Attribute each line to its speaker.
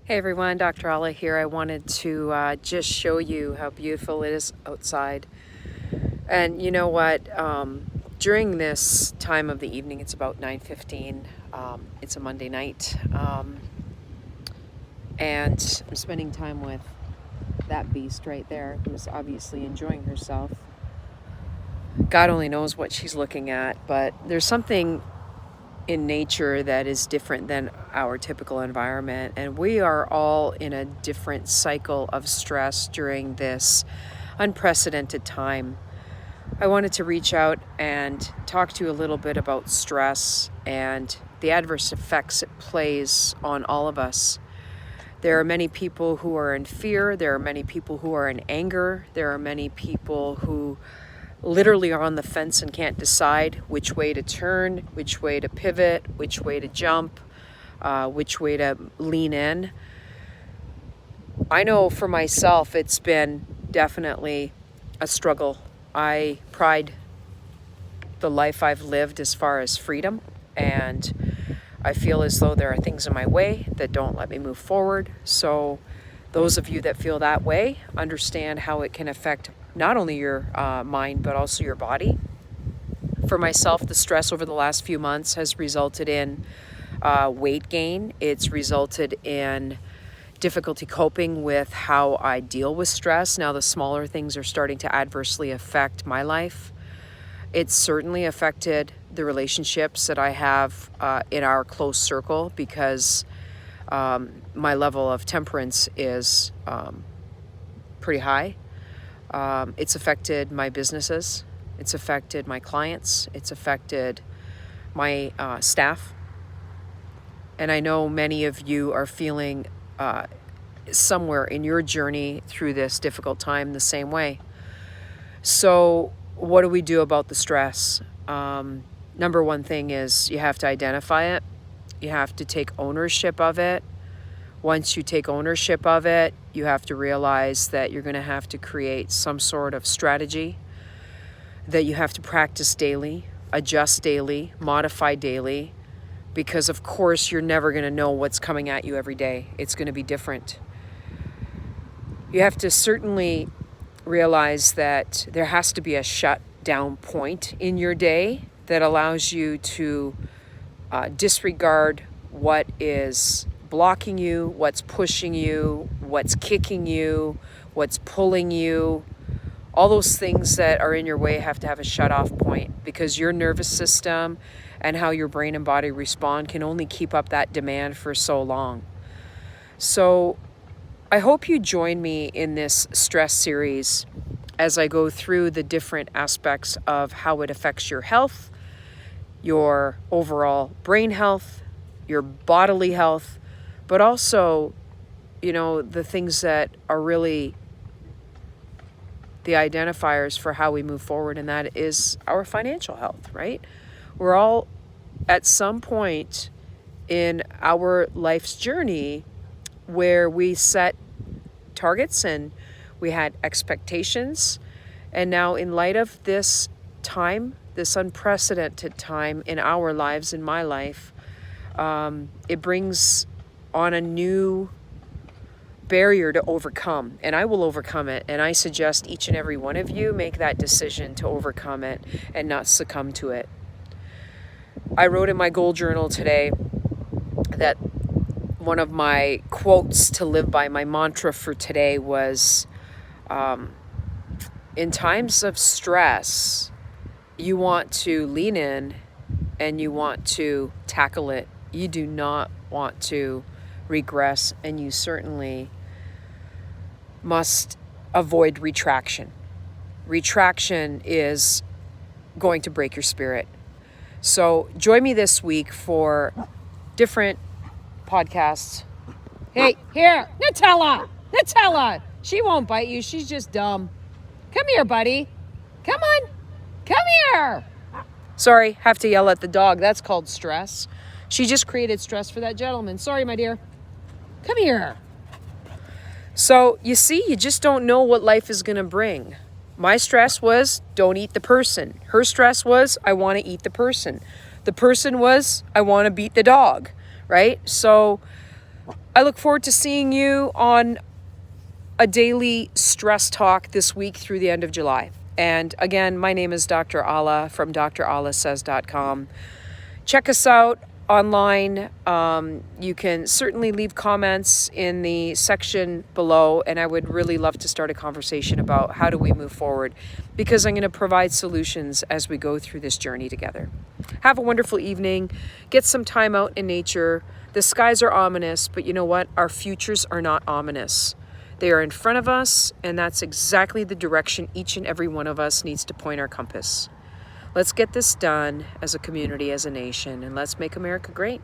Speaker 1: Hey everyone, Dr. Ala here. I wanted to just show you how beautiful it is outside. And you know what? During this time of the evening, it's about 9:15. It's a Monday night, and I'm spending time with that beast right there, who's obviously enjoying herself. God only knows what she's looking at, but there's something in nature that is different than our typical environment, and we are all in a different cycle of stress during this unprecedented time. I wanted to reach out and talk to you a little bit about stress and the adverse effects it plays on all of us. There are many people who are in fear, there are many people who are in anger, there are many people who literally are on the fence and can't decide which way to turn, which way to pivot, which way to jump, which way to lean in. I know for myself, it's been definitely a struggle. I pride the life I've lived as far as freedom, and I feel as though there are things in my way that don't let me move forward. So those of you that feel that way understand how it can affect not only your mind, but also your body. For myself, the stress over the last few months has resulted in weight gain. It's resulted in difficulty coping with how I deal with stress. Now the smaller things are starting to adversely affect my life. It's certainly affected the relationships that I have in our close circle, because my level of temperance is pretty high. It's affected my businesses. It's affected my clients. It's affected my staff. And I know many of you are feeling somewhere in your journey through this difficult time the same way. So what do we do about the stress? Number one thing is you have to identify it. You have to take ownership of it. Once you take ownership of it, you have to realize that you're going to have to create some sort of strategy that you have to practice daily, adjust daily, modify daily, because of course you're never going to know what's coming at you every day. It's going to be different. You have to certainly realize that there has to be a shutdown point in your day that allows you to disregard what is blocking you, what's pushing you, what's kicking you, what's pulling you. All those things that are in your way have to have a shut-off point, because your nervous system and how your brain and body respond can only keep up that demand for so long. So I hope you join me in this stress series as I go through the different aspects of how it affects your health, your overall brain health, your bodily health, but also, the things that are really the identifiers for how we move forward, and that is our financial health, right? We're all at some point in our life's journey where we set targets and we had expectations. And now, in light of this time, this unprecedented time in our lives, in my life, it brings on a new barrier to overcome, and I will overcome it. And I suggest each and every one of you make that decision to overcome it and not succumb to it. I wrote in my goal journal today that one of my quotes to live by, my mantra for today was, in times of stress, you want to lean in and you want to tackle it. You do not want to regress, and you certainly must avoid retraction. Retraction is going to break your spirit. So join me this week for different podcasts. Hey, here, Nutella, she won't bite you. She's just dumb. Come here, buddy. Come on, come here. Sorry, have to yell at the dog. That's called stress. She just created stress for that gentleman. Sorry, my dear. Come here. So you see, you just don't know what life is going to bring. My stress was, don't eat the person. Her stress was, I want to eat the person. The person was, I want to beat the dog, right? So I look forward to seeing you on a daily stress talk this week through the end of July. And again, my name is Dr. Ala from dralasays.com. Check us out online. You can certainly leave comments in the section below, and I would really love to start a conversation about how do we move forward, because I'm going to provide solutions as we go through this journey together. Have a wonderful evening. Get some time out in nature. The skies are ominous, but you know what? Our futures are not ominous. They are in front of us, and that's exactly the direction each and every one of us needs to point our compass. Let's get this done as a community, as a nation, and let's make America great.